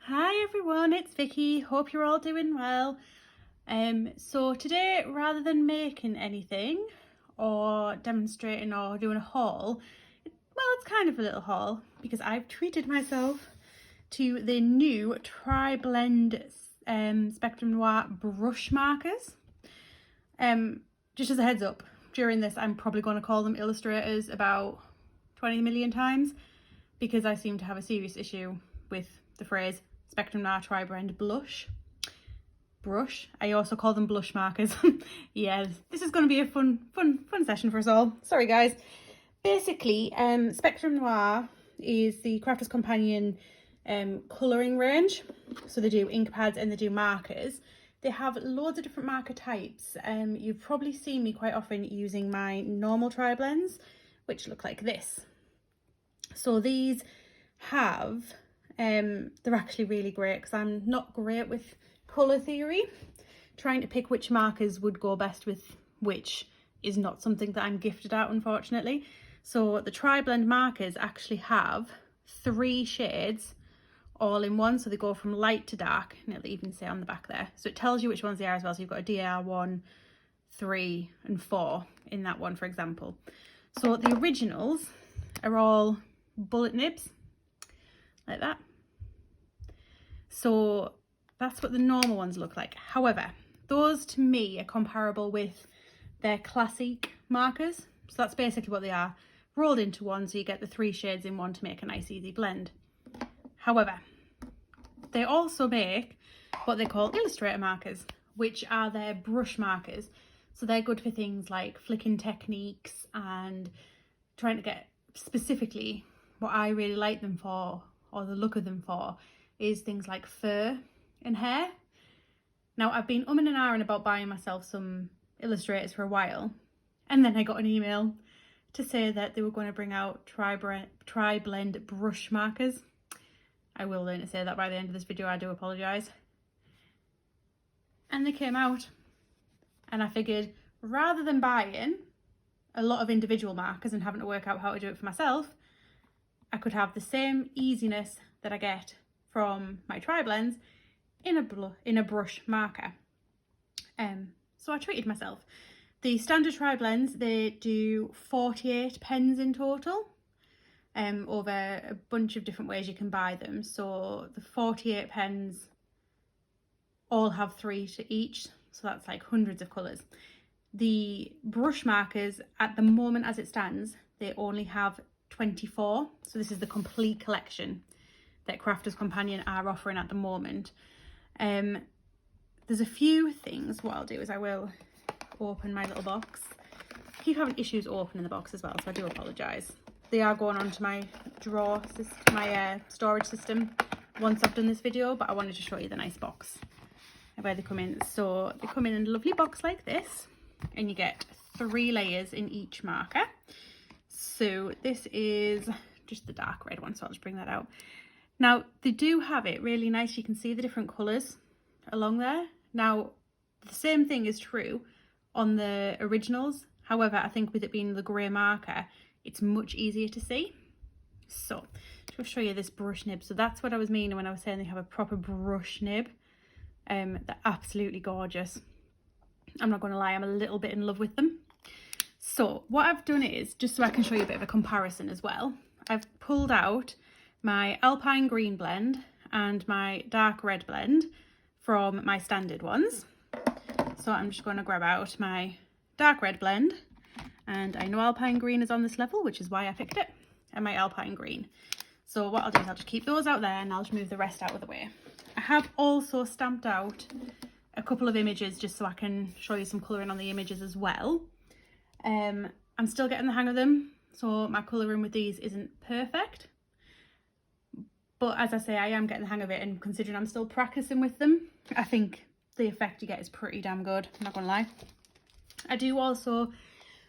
Hi everyone, it's Vicky. Hope you're all doing well. So today, rather than making anything or demonstrating or doing a haul, it's kind of a little haul because I've treated myself to the new Tri-Blend Spectrum Noir brush markers. Just as a heads up, during this I'm probably going to call them illustrators about 20 million times because I seem to have a serious issue with the phrase Spectrum Noir Tri-Blend brush. I also call them blush markers. Yeah, this is going to be a fun session for us all. Sorry guys. Basically, Spectrum Noir is the Crafter's Companion colouring range. So they do ink pads and they do markers. They have loads of different marker types. You've probably seen me quite often using my normal tri-blends, which look like this. So these have they're actually really great because I'm not great with colour theory. Trying to pick which markers would go best with which is not something that I'm gifted at, unfortunately. So the Tri-Blend markers actually have 3 shades all in one. So they go from light to dark, and it'll even say on the back there. So it tells you which ones they are as well. So you've got a DR1, 3 and 4 in that one, for example. So the originals are all bullet nibs like that. So that's what the normal ones look like. However, those to me are comparable with their classic markers. So that's basically what they are, rolled into one, so you get the 3 shades in one to make a nice easy blend. However, they also make what they call illustrator markers, which are their brush markers. So they're good for things like flicking techniques and trying to get specifically what I really like them for, or the look of them for, is things like fur and hair. Now I've been umming and ahhing about buying myself some illustrators for a while, and then I got an email to say that they were going to bring out Tri-Blend brush markers. I will learn to say that by the end of this video, I do apologise. And they came out, and I figured rather than buying a lot of individual markers and having to work out how to do it for myself, I could have the same easiness that I get from my Tri-Blends in a brush marker. So I treated myself. The standard Tri-Blends, they do 48 pens in total, over a bunch of different ways you can buy them. So the 48 pens all have 3 to each, so that's like hundreds of colours. The brush markers, at the moment as it stands, they only have 24. So this is the complete collection that Crafter's Companion are offering at the moment. There's a few things. What I'll do is I will open my little box. I keep having issues opening the box as well, so I do apologise. They are going onto my drawer system, my storage system once I've done this video, but I wanted to show you the nice box and where they come in. So they come in a lovely box like this, and you get 3 layers in each marker. So this is just the dark red one, so I'll just bring that out. Now they do have it really nice. You can see the different colours along there. Now the same thing is true on the originals. However, I think with it being the grey marker, it's much easier to see. So I'll show you this brush nib. So that's what I was meaning when I was saying they have a proper brush nib. They're absolutely gorgeous. I'm not going to lie, I'm a little bit in love with them. So what I've done is, just so I can show you a bit of a comparison as well, I've pulled out my Alpine Green blend and my dark red blend from my standard ones. So I'm just going to grab out my dark red blend, and I know Alpine Green is on this level, which is why I picked it, and my Alpine Green. So what I'll do is I'll just keep those out there, and I'll just move the rest out of the way. I have also stamped out a couple of images just so I can show you some colouring on the images as well. I'm still getting the hang of them, so my colouring with these isn't perfect. But as I say, I am getting the hang of it, and considering I'm still practicing with them, I think the effect you get is pretty damn good, I'm not gonna lie. I do also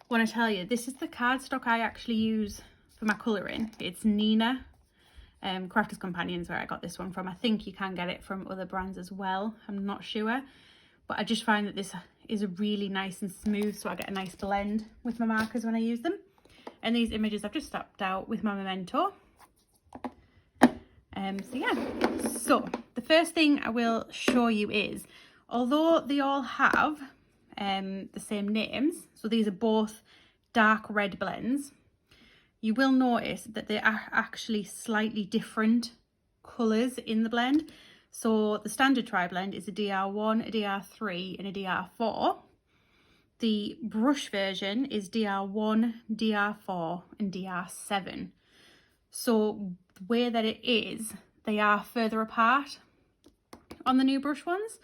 want to tell you, this is the cardstock I actually use for my colouring. It's Nina, Crafter's Companions, where I got this one from. I think you can get it from other brands as well, I'm not sure. But I just find that this is really nice and smooth, so I get a nice blend with my markers when I use them. And these images I've just stamped out with my Memento. So yeah, so the first thing I will show you is, although they all have the same names, so these are both dark red blends, you will notice that they are actually slightly different colours in the blend. So the standard tri-blend is a DR1, a DR3 and a DR4. The brush version is DR1, DR4 and DR7. So the way that it is, they are further apart on the new brush ones.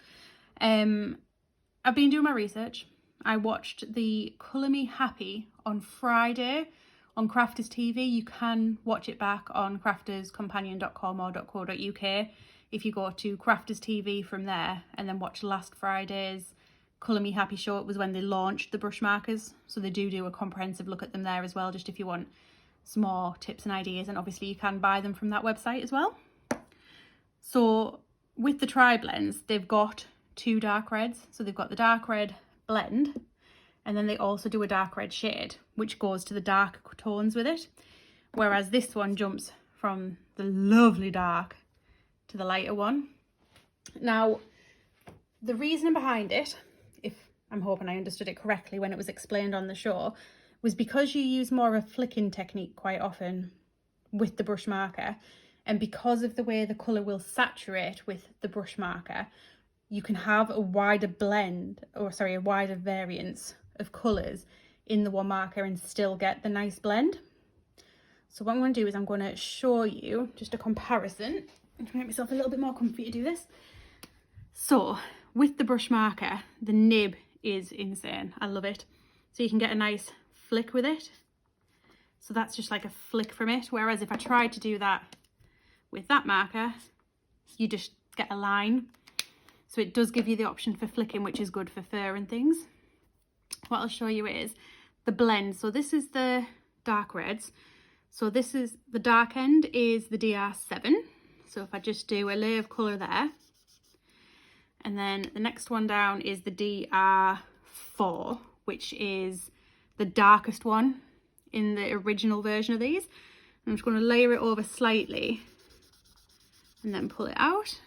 I've been doing my research. I watched the Colour Me Happy on Friday on Crafters TV. You can watch it back on crafterscompanion.com or .co.uk if you go to Crafters TV from there, and then watch last Friday's Colour Me Happy show. It was when they launched the brush markers, so they do a comprehensive look at them there as well, just if you want some more tips and ideas, and obviously you can buy them from that website as well. So with the tri-blends, they've got two dark reds. So they've got the dark red blend, and then they also do a dark red shade, which goes to the dark tones with it. Whereas this one jumps from the lovely dark to the lighter one. Now, the reason behind it, if I'm hoping I understood it correctly when it was explained on the show, was because you use more of a flicking technique quite often with the brush marker, and because of the way the colour will saturate with the brush marker, you can have a wider blend, or sorry, a wider variance of colours in the one marker and still get the nice blend. So what I'm going to do is I'm going to show you just a comparison to make myself a little bit more comfy to do this. So with the brush marker, the nib is insane. I love it. So you can get a nice flick with it. So that's just like a flick from it. Whereas if I tried to do that with that marker, you just get a line. So it does give you the option for flicking, which is good for fur and things. What I'll show you is the blend. So this is the dark reds. So this is the dark end is the DR7. So if I just do a layer of colour there, and then the next one down is the DR4, which is the darkest one in the original version of these. I'm just going to layer it over slightly and then pull it out.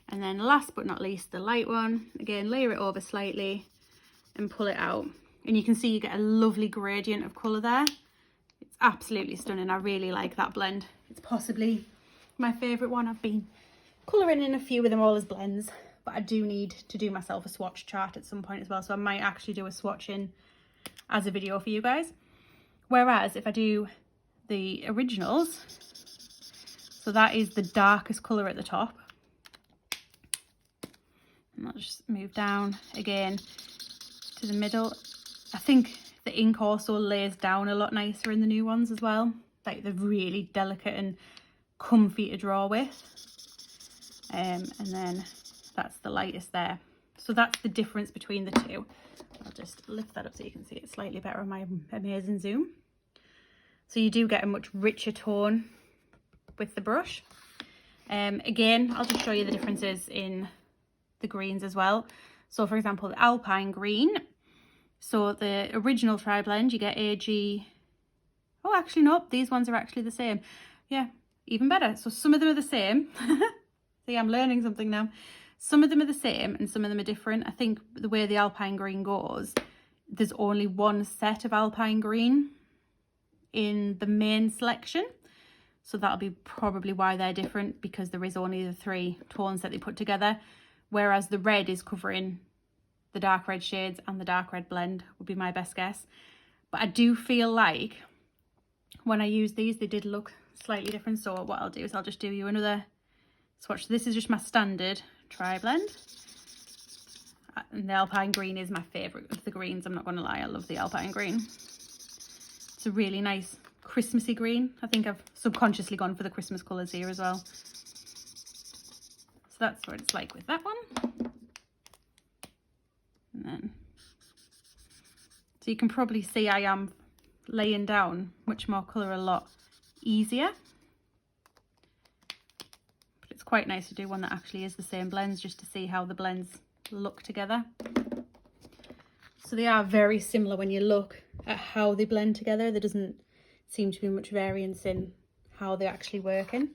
And then last but not least, the light one, again, layer it over slightly and pull it out. And you can see you get a lovely gradient of colour there. It's absolutely stunning. I really like that blend. It's possibly my favourite one. I've been colouring in a few of them all as blends, but I do need to do myself a swatch chart at some point as well. So I might actually do a swatching as a video for you guys. Whereas if I do the originals, so that is the darkest colour at the top. And I'll just move down again to the middle. I think the ink also lays down a lot nicer in the new ones as well. Like they're really delicate and comfy to draw with. And then that's the lightest there. So that's the difference between the two. I'll just lift that up so you can see it slightly better on my amazing zoom. So you do get a much richer tone with the brush. Again, I'll just show you the differences in the greens as well. So for example, the Alpine green. So the original tri-blend, you get AG. Oh, actually, nope, these ones are actually the same. Yeah, even better. So some of them are the same. See, I'm learning something now. Some of them are the same and some of them are different. I think the way the Alpine green goes, there's only one set of Alpine green in the main selection. So that'll be probably why they're different, because there is only the 3 tones that they put together. Whereas the red is covering the dark red shades and the dark red blend would be my best guess. But I do feel like when I use these, they did look slightly different. So what I'll do is I'll just do you another swatch. This is just my standard tri-blend. And the Alpine green is my favourite of the greens. I'm not going to lie, I love the Alpine green. It's a really nice Christmassy green. I think I've subconsciously gone for the Christmas colours here as well. So that's what it's like with that one. And then, so you can probably see I am laying down much more colour a lot easier. But it's quite nice to do one that actually is the same blends, just to see how the blends look together. So they are very similar when you look at how they blend together. There doesn't seem to be much variance in how they're actually working.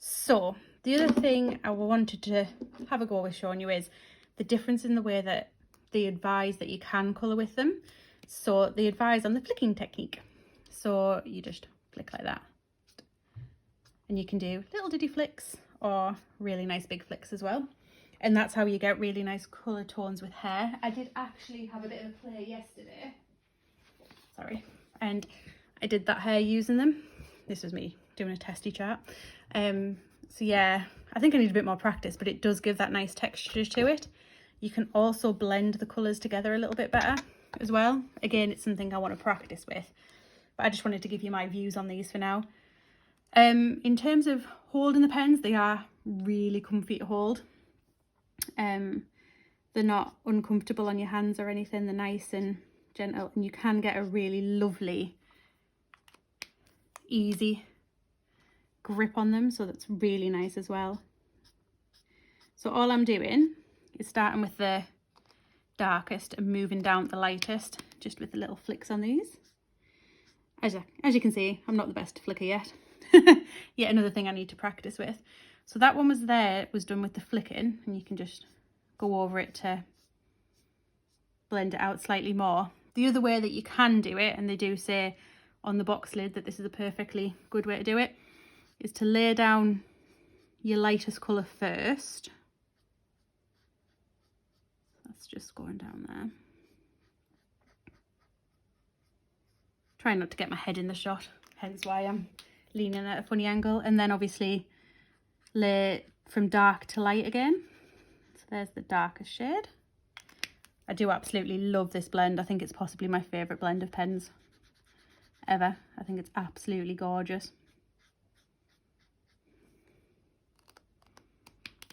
So the other thing I wanted to have a go with showing you is the difference in the way that they advise that you can colour with them. So they advise on the flicking technique. So you just flick like that. And you can do little diddy flicks or really nice big flicks as well. And that's how you get really nice colour tones with hair. I did actually have a bit of a play yesterday. Sorry. And I did that hair using them. This was me doing a testy chart. So yeah, I think I need a bit more practice, but it does give that nice texture to it. You can also blend the colours together a little bit better as well. Again, it's something I want to practice with, but I just wanted to give you my views on these for now. In terms of holding the pens, they are really comfy to hold. They're not uncomfortable on your hands or anything. They're nice and gentle, and you can get a really lovely, easy grip on them, so that's really nice as well. So all I'm doing is starting with the darkest and moving down the lightest, just with the little flicks on these. As you can see, I'm not the best flicker yet. Yet another thing I need to practice with. So that one was there, it was done with the flicking, and you can just go over it to blend it out slightly more. The other way that you can do it, and they do say on the box lid that this is a perfectly good way to do it, is to lay down your lightest colour first. That's just going down there. Trying not to get my head in the shot, hence why I'm leaning at a funny angle. And then obviously lay from dark to light again. So there's the darkest shade. I do absolutely love this blend. I think it's possibly my favourite blend of pens ever. I think it's absolutely gorgeous.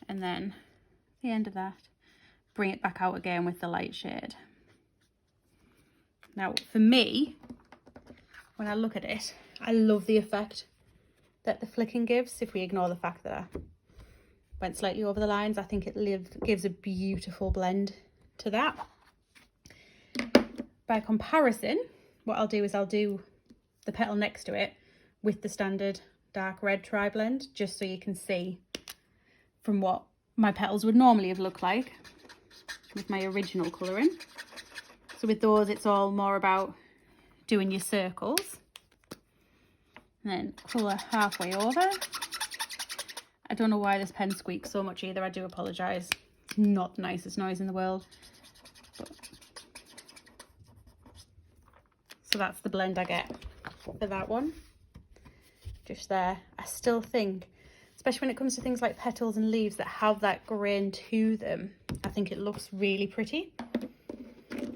And then the end of that, bring it back out again with the light shade. Now for me, when I look at it, I love the effect that the flicking gives. If we ignore the fact that I went slightly over the lines, I think it gives a beautiful blend to that. By comparison, what I'll do is I'll do the petal next to it with the standard dark red tri-blend, just so you can see from what my petals would normally have looked like with my original colouring. So with those, it's all more about doing your circles. And then colour halfway over. I don't know why this pen squeaks so much either, I do apologise. It's not the nicest noise in the world. So that's the blend I get for that one. Just there. I still think, especially when it comes to things like petals and leaves that have that grain to them, I think it looks really pretty.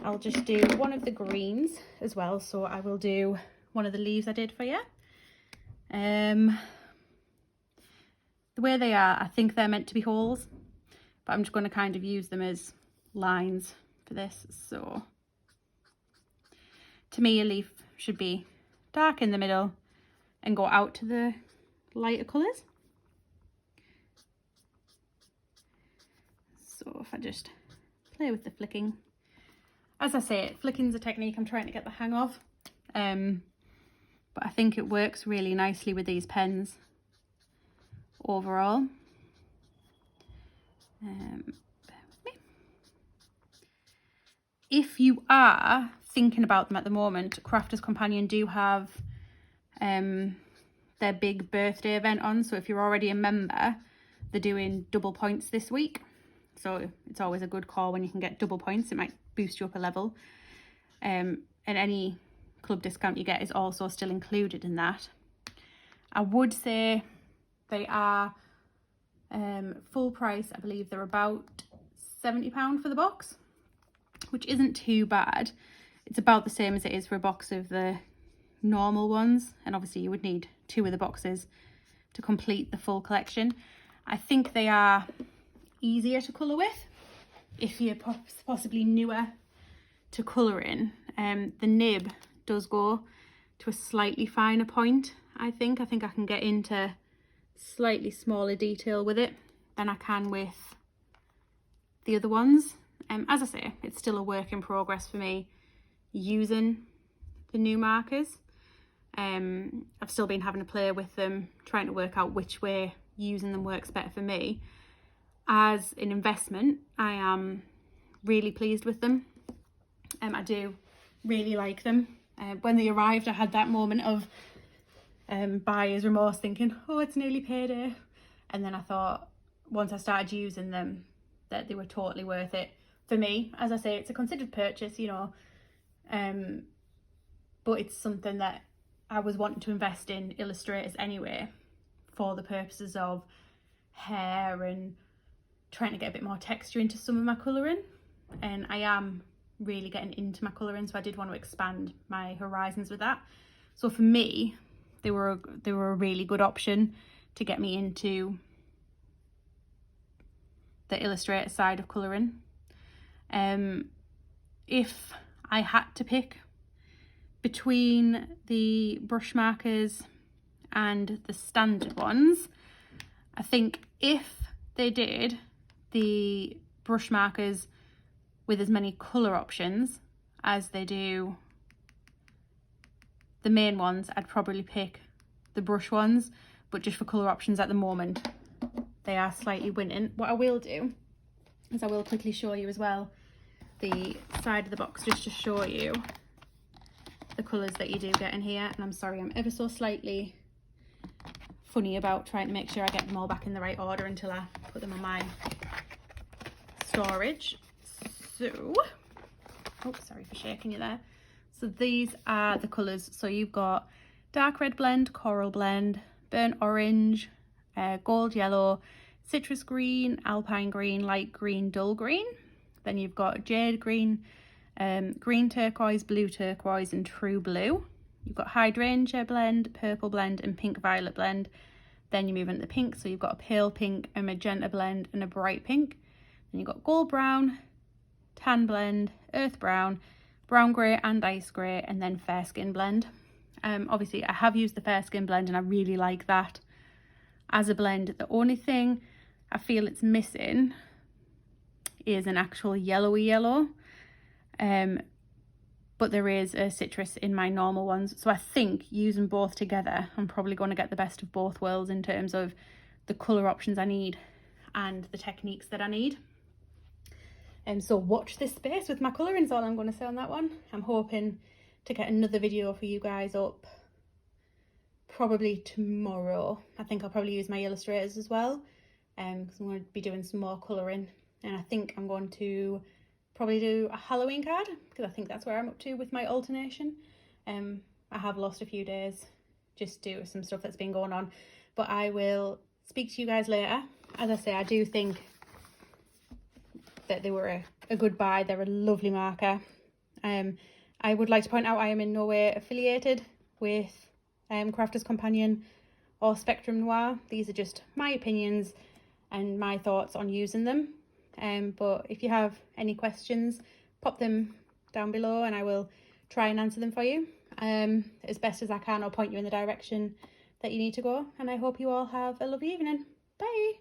I'll just do one of the greens as well. So I will do one of the leaves I did for you. The way they are, I think they're meant to be holes, but I'm just going to kind of use them as lines for this. So to me, a leaf should be dark in the middle and go out to the lighter colours. So if I just play with the flicking, as I say, flicking's a technique I'm trying to get the hang of, but I think it works really nicely with these pens overall. Bear with me. If you are thinking about them at the moment, Crafters Companion do have their big birthday event on, so if you're already a member, they're doing double points this week. So it's always a good call when you can get double points. It might boost you up a level. And any club discount you get is also still included in that. I would say they are full price. I believe they're about £70 for the box, which isn't too bad. It's about the same as it is for a box of the normal ones. And obviously you would need 2 of the boxes to complete the full collection. I think they are easier to colour with if you're possibly newer to colouring. The nib does go to a slightly finer point. I think I can get into slightly smaller detail with it than I can with the other ones. As I say, it's still a work in progress for me using the new markers. I've still been having to play with them, trying to work out which way using them works better for me. As an investment, I am really pleased with them. I do really like them. When they arrived, I had that moment of buyer's remorse, thinking, oh, it's nearly payday. And then I thought, once I started using them, that they were totally worth it for me. As I say, it's a considered purchase, you know, but it's something that I was wanting to invest in illustrators anyway, for the purposes of hair and trying to get a bit more texture into some of my colouring. And I am really getting into my colouring, so I did want to expand my horizons with that. So for me, they were a really good option to get me into the illustrator side of colouring. If I had to pick between the brush markers and the standard ones, I think if they did the brush markers with as many colour options as they do the main ones, I'd probably pick the brush ones, but just for colour options at the moment, they are slightly winning. What I will do is I will quickly show you as well the side of the box, just to show you the colours that you do get in here. And I'm sorry, I'm ever so slightly funny about trying to make sure I get them all back in the right order until I put them on my storage. So, oh, sorry for shaking you there. So these are the colours. So you've got dark red blend, coral blend, burnt orange, gold yellow, citrus green, alpine green, light green, dull green. Then you've got jade green, green turquoise, blue turquoise and true blue. You've got hydrangea blend, purple blend and pink violet blend. Then you move into the pink, so you've got a pale pink, a magenta blend and a bright pink. Then you've got gold brown, tan blend, earth brown, brown grey and ice grey, and then fair skin blend. Obviously I have used the fair skin blend and I really like that as a blend. The only thing I feel it's missing is an actual yellowy yellow, but there is a citrus in my normal ones. So I think using both together, I'm probably going to get the best of both worlds in terms of the colour options I need and the techniques that I need. So watch this space with my colouring is all I'm going to say on that one. I'm hoping to get another video for you guys up probably tomorrow. I think I'll probably use my illustrators as well, because I'm going to be doing some more colouring. And I think I'm going to probably do a Halloween card, because I think that's where I'm up to with my alternation. I have lost a few days just due to some stuff that's been going on, but I will speak to you guys later. As I say, I do think that they were a good buy. They're a lovely marker. I would like to point out I am in no way affiliated with Crafters Companion or Spectrum Noir. These are just my opinions and my thoughts on using them. But if you have any questions, pop them down below and I will try and answer them for you as best as I can, or point you in the direction that you need to go. And I hope you all have a lovely evening. Bye.